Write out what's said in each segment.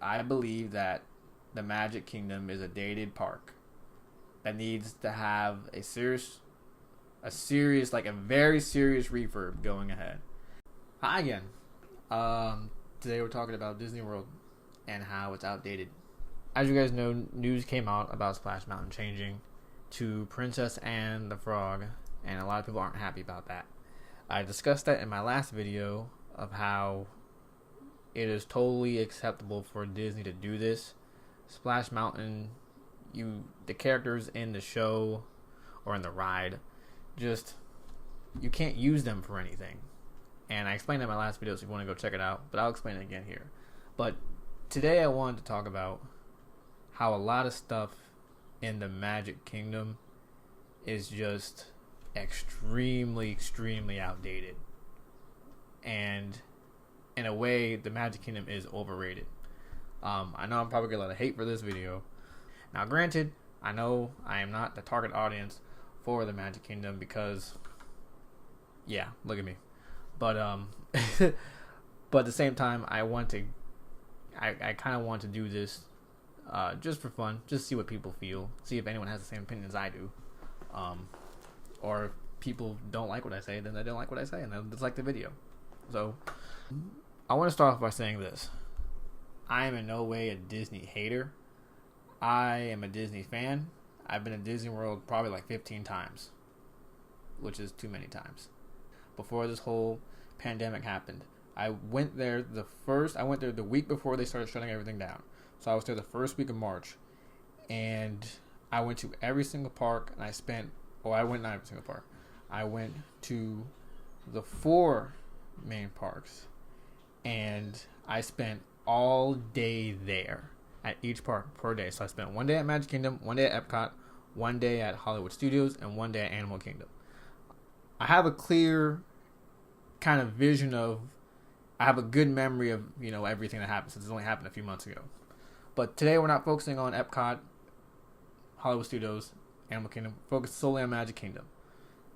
I believe that the Magic Kingdom is a dated park that needs to have like a very serious refurb going ahead. Hi again. Today we're talking about Disney World and how it's outdated. As you guys know, news came out about Splash Mountain changing to Princess and the Frog, and a lot of people aren't happy about that. I discussed that in my last video of how it is totally acceptable for Disney to do this. Splash Mountain, the characters in the show or in the ride, you can't use them for anything. And I explained that in my last video, so if you want to go check it out, but I'll explain it again here. But today I wanted to talk about how a lot of stuff in the Magic Kingdom is just extremely outdated. And in a way, the Magic Kingdom is overrated. I know I'm probably going to get a lot of hate for this video. Now, granted, I know I am not the target audience for the Magic Kingdom because, yeah, look at me. But but at the same time, I kind of want to do this just for fun, just see what people feel, see if anyone has the same opinions I do, or if people don't like what I say, then they don't like what I say, and they'll dislike the video. So I want to start off by saying this: I am in no way a Disney hater. I am a Disney fan. I've been to Disney World probably like 15 times, which is too many times. Before this whole pandemic happened, I went there the week before they started shutting everything down. So I was there the first week of March, and I went to every single park, and I went not every single park. I went to the 4 main parks, and I spent all day there at each park per day. So I spent one day at Magic Kingdom, one day at Epcot, one day at Hollywood Studios, and one day at Animal Kingdom. I have a clear kind of vision I have a good memory of, everything that happened since it only happened a few months ago. But today we're not focusing on Epcot, Hollywood Studios, Animal Kingdom, focus solely on Magic Kingdom.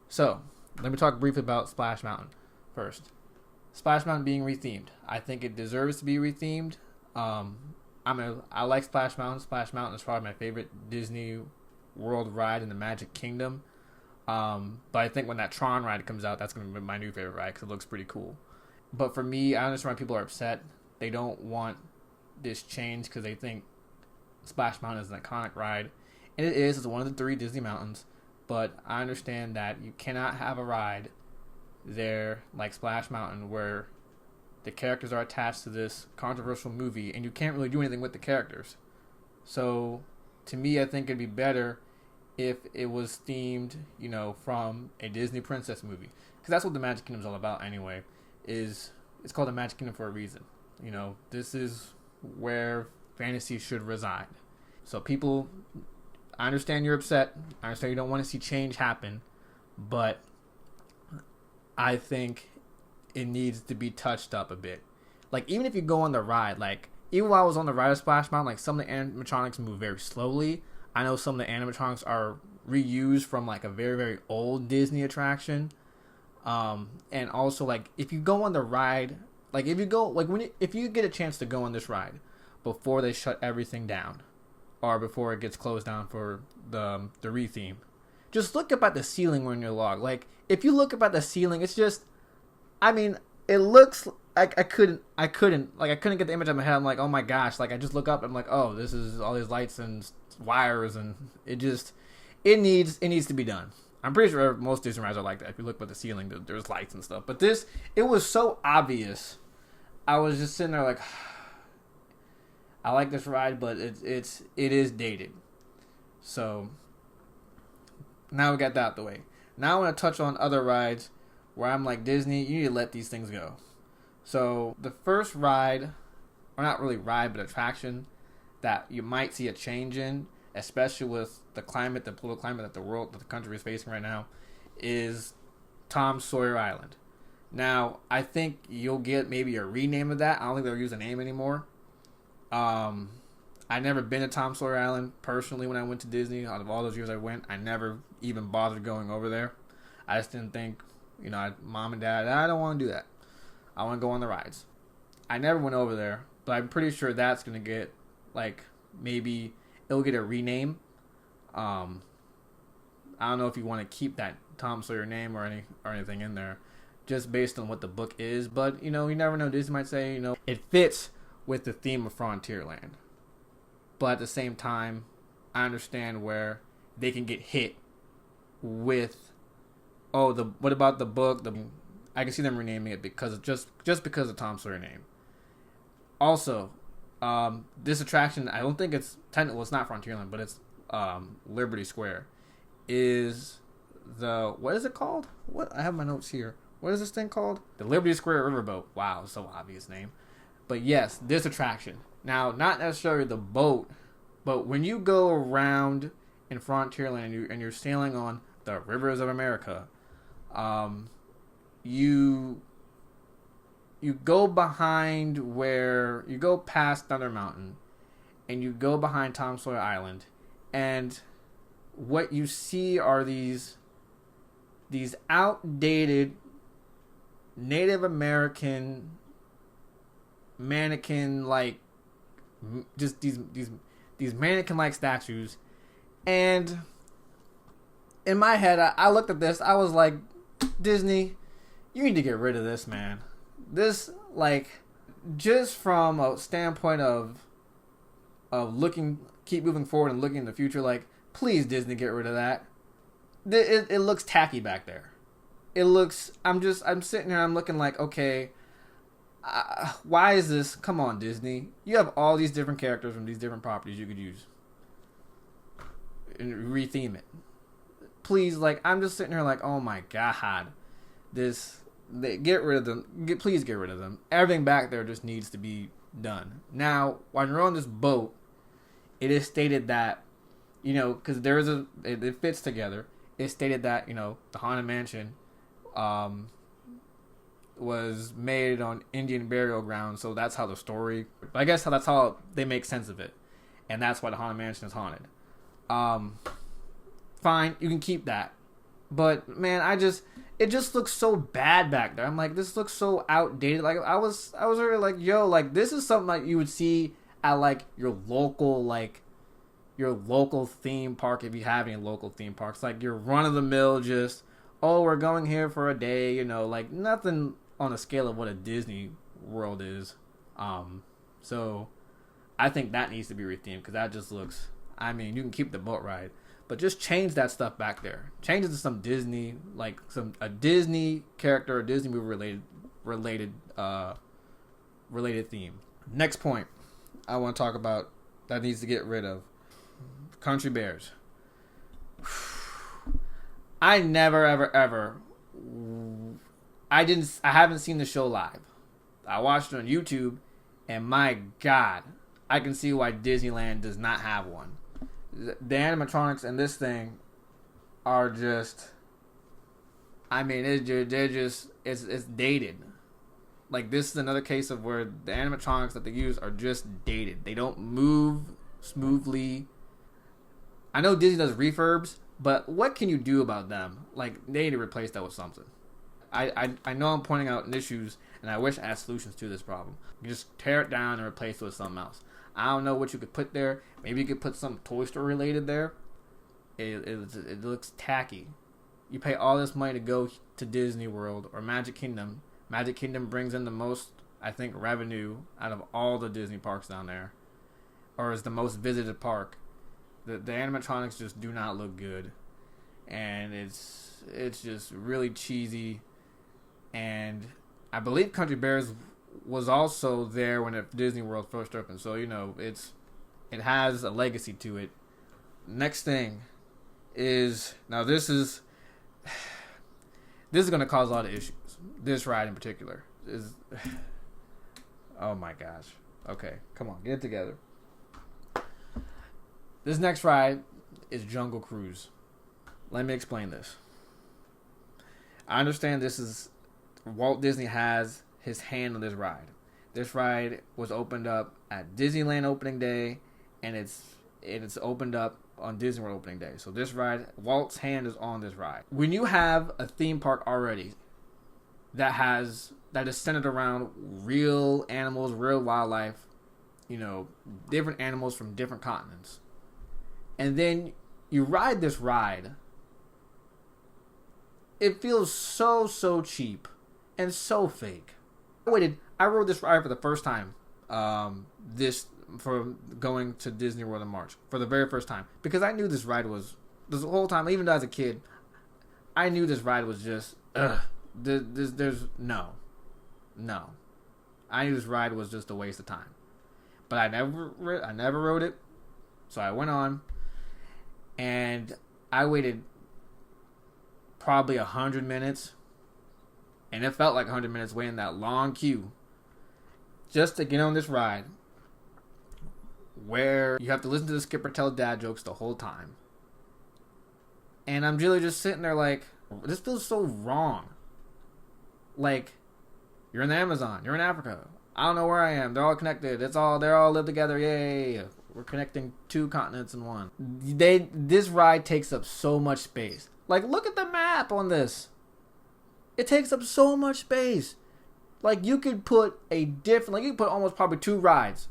So, let me talk briefly about Splash Mountain first. Splash Mountain being rethemed. I think it deserves to be rethemed. I like Splash Mountain. Splash Mountain is probably my favorite Disney World ride in the Magic Kingdom. But I think when that Tron ride comes out, that's going to be my new favorite ride because it looks pretty cool. But for me, I understand why people are upset. They don't want this change because they think Splash Mountain is an iconic ride. And it is. It's one of the 3 Disney mountains. But I understand that you cannot have a ride there like Splash Mountain where the characters are attached to this controversial movie and you can't really do anything with the characters. So, to me, I think it'd be better if it was themed, from a Disney princess movie. Because that's what the Magic Kingdom is all about anyway. It's called the Magic Kingdom for a reason. This is where fantasy should reside. So people, I understand you're upset. I understand you don't want to see change happen. But I think it needs to be touched up a bit. Like, even if you go on the ride, even while I was on the ride of Splash Mountain, some of the animatronics move very slowly. I know some of the animatronics are reused from a very, very old Disney attraction. And also if you go on the ride, if you get a chance to go on this ride before they shut everything down or before it gets closed down for the retheme, just look up at the ceiling when you're log. If you look up at the ceiling, it's just, it looks like I couldn't get the image in my head. I'm like, oh my gosh, I just look up, I'm like, oh, this is all these lights and wires, and it needs to be done. I'm pretty sure most Disney rides are like that. If you look at the ceiling, there's lights and stuff. But it was so obvious. I was just sitting there I like this ride, but it is dated. So now we got that out of the way. Now I want to touch on other rides where I'm like, Disney, you need to let these things go. So the first ride, or not really ride, but attraction that you might see a change in, especially with the political climate that the country is facing right now, is Tom Sawyer Island. Now, I think you'll get maybe a rename of that. I don't think they'll use a name anymore. I'd never been to Tom Sawyer Island personally when I went to Disney. Out of all those years I went, I never even bothered going over there. I just didn't think, Mom and Dad, I don't want to do that. I want to go on the rides. I never went over there, but I'm pretty sure that's gonna get like maybe it'll get a rename. I don't know if you want to keep that Tom Sawyer name or anything in there, just based on what the book is. But you never know. Disney might say it fits with the theme of Frontierland, but at the same time, I understand where they can get hit with what about the book? I can see them renaming it because of just because of Tom Sawyer name. Also, this attraction, I don't think it's technically, it's not Frontierland, but it's Liberty Square. Is what is it called? I have my notes here. What is this thing called? The Liberty Square Riverboat. Wow, so obvious name. But yes, this attraction. Now, not necessarily the boat, but when you go around in Frontierland and you're sailing on the rivers of America, you go behind where you go past Thunder Mountain, and you go behind Tom Sawyer Island, and what you see are these outdated Native American mannequin like, just these mannequin like statues. And in my head, I looked at this, I was like, Disney, you need to get rid of this, man. This, like, just from a standpoint of looking, keep moving forward and looking in the future, like, please, Disney, get rid of that. It looks tacky back there. It looks, I'm sitting here, I'm looking like, okay, why is this? Come on, Disney. You have all these different characters from these different properties you could use and retheme it. Please, like, I'm just sitting here like, oh my god, get rid of them. Please get rid of them. Everything back there just needs to be done. Now, when you're on this boat, it is stated that, because it fits together. It stated that, the Haunted Mansion was made on Indian burial ground, so that's how the story, I guess that's how they make sense of it. And that's why the Haunted Mansion is haunted. Fine, you can keep that. But man, it just looks so bad back there. I'm like, this looks so outdated. Like I was already like, yo, like this is something like you would see at like your local theme park, if you have any local theme parks. Like your run of the mill, just, oh, we're going here for a day, like nothing on a scale of what a Disney World is. So I think that needs to be rethemed, because that just looks, I mean, you can keep the boat ride, but just change that stuff back there. Change it to some Disney, like a Disney character, a Disney movie related theme. Next point I want to talk about that needs to get rid of: Country Bears. I never ever I haven't seen the show live. I watched it on YouTube, and my god, I can see why Disneyland does not have one. The animatronics in this thing are just, I mean, it's dated. Like, this is another case of where the animatronics that they use are just dated. They don't move smoothly. I know Disney does refurbs, but what can you do about them? Like, they need to replace that with something. I know I'm pointing out issues, and I wish I had solutions to this problem. You just tear it down and replace it with something else. I don't know what you could put there. Maybe you could put some Toy Story related there. It looks tacky. You pay all this money to go to Disney World or Magic Kingdom. Magic Kingdom brings in the most, I think, revenue out of all the Disney parks down there, or is the most visited park. The animatronics just do not look good, and it's just really cheesy. And I believe Country Bears was also there when Disney World first opened, so it has a legacy to it. Next thing is, now this is going to cause a lot of issues. This ride in particular is, oh my gosh. Okay, come on, get it together. This next ride is Jungle Cruise. Let me explain this. I understand this is, Walt Disney has his hand on this ride. This ride was opened up at Disneyland opening day, and it's opened up on Disney World opening day. So this ride, Walt's hand is on this ride. When you have a theme park already that is centered around real animals, real wildlife, different animals from different continents. And then you ride this ride. It feels so cheap and so fake. I rode this ride for the first time. For going to Disney World in March for the very first time, because I knew this ride was, this whole time, even as a kid, I knew this ride was just there's no. I knew this ride was just a waste of time, but I never rode it. So I went on, and I waited probably 100 minutes, and it felt like 100 minutes waiting that long queue just to get on this ride, where you have to listen to the skipper tell dad jokes the whole time. And I'm really just sitting there like, this feels so wrong. Like, you're in the Amazon, you're in Africa, I don't know where I am, they're all connected, they're all live together, yay, we're connecting 2 continents in one. This ride takes up so much space. Like, look at the map on this. It takes up so much space. Like, you could put almost probably 2 rides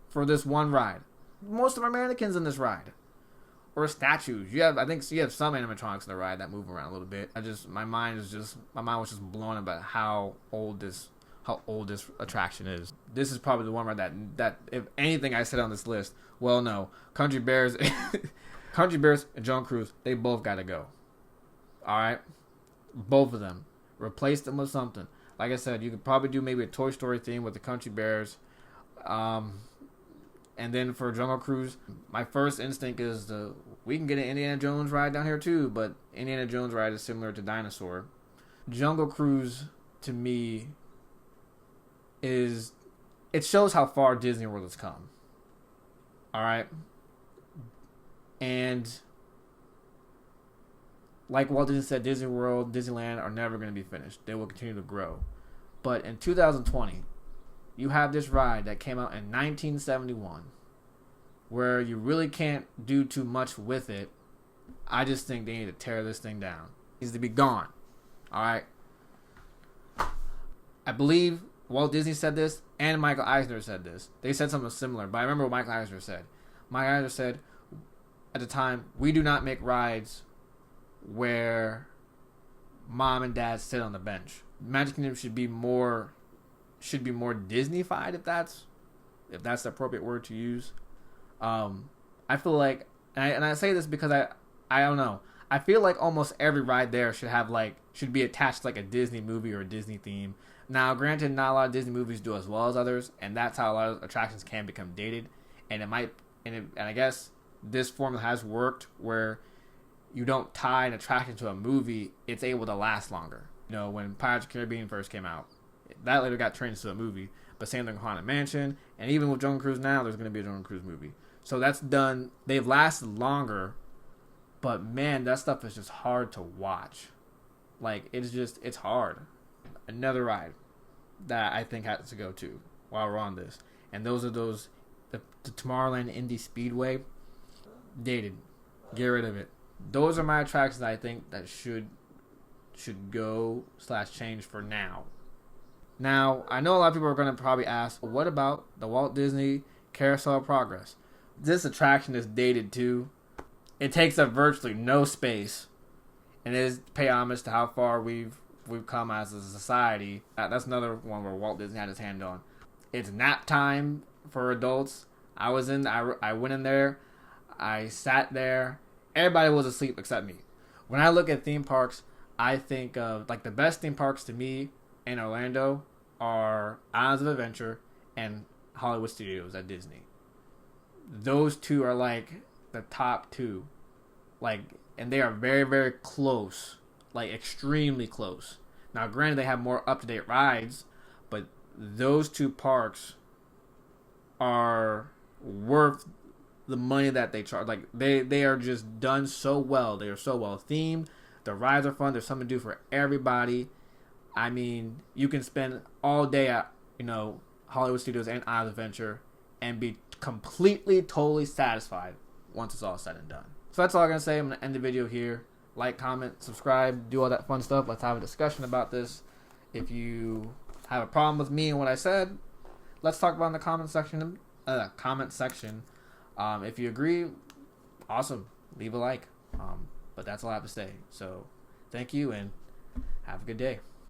for this one ride. Most of them are mannequins in this ride, or statues. I think you have some animatronics in the ride that move around a little bit. My mind was just blown about how old this attraction is. This is probably the one ride that if anything I said on this list, well, no, Country Bears, Country Bears and Jungle Cruise, they both got to go. All right, both of them. Replace them with something. Like I said, you could probably do maybe a Toy Story theme with the Country Bears. And then for Jungle Cruise, my first instinct is we can get an Indiana Jones ride down here too, but Indiana Jones ride is similar to Dinosaur. Jungle Cruise, to me, it shows how far Disney World has come. Alright? And like Walt Disney said, Disney World, Disneyland are never going to be finished. They will continue to grow. But in 2020, you have this ride that came out in 1971, where you really can't do too much with it. I just think they need to tear this thing down. It needs to be gone. All right. I believe Walt Disney said this, and Michael Eisner said this. They said something similar, but I remember what Michael Eisner said. Michael Eisner said, at the time, we do not make rides where mom and dad sit on the bench. Magic Kingdom should be more Disney-fied, if that's the appropriate word to use. I feel like, and I say this because I don't know. I feel like almost every ride there should be attached to like a Disney movie or a Disney theme. Now, granted, not a lot of Disney movies do as well as others, and that's how a lot of attractions can become dated. And I guess this formula has worked where you don't tie an attraction to a movie; it's able to last longer. When Pirates of the Caribbean first came out, that later got turned into a movie. But same thing with Haunted Mansion, and even with Jungle Cruise now, there's going to be a Jungle Cruise movie. So that's done. They've lasted longer, but man, that stuff is just hard to watch. Like, it's hard. Another ride that I think has to go to while we're on this, and those are the Tomorrowland Indy Speedway. Dated. Get rid of it. Those are my attractions that I think that should go / change for now. Now, I know a lot of people are going to probably ask, what about the Walt Disney Carousel of Progress? This attraction is dated too. It takes up virtually no space, and it is pay homage to how far we've come as a society. That's another one where Walt Disney had his hand on. It's nap time for adults. I went in there. I sat there. Everybody was asleep except me. When I look at theme parks, I think of like the best theme parks to me in Orlando are Islands of Adventure and Hollywood Studios at Disney. Those two are like the top 2. Like, and they are very, very close. Like, extremely close. Now, granted, they have more up-to-date rides, but those 2 parks are worth the money that they charge. Like, they are just done so well. They are so well themed. The rides are fun. There's something to do for everybody. I mean, you can spend all day at, Hollywood Studios and Islands of Adventure and be completely, totally satisfied once it's all said and done. So that's all I'm going to say. I'm going to end the video here. Like, comment, subscribe, do all that fun stuff. Let's have a discussion about this. If you have a problem with me and what I said, let's talk about in the comment section. If you agree, awesome. Leave a like. But that's all I have to say. So, thank you and have a good day.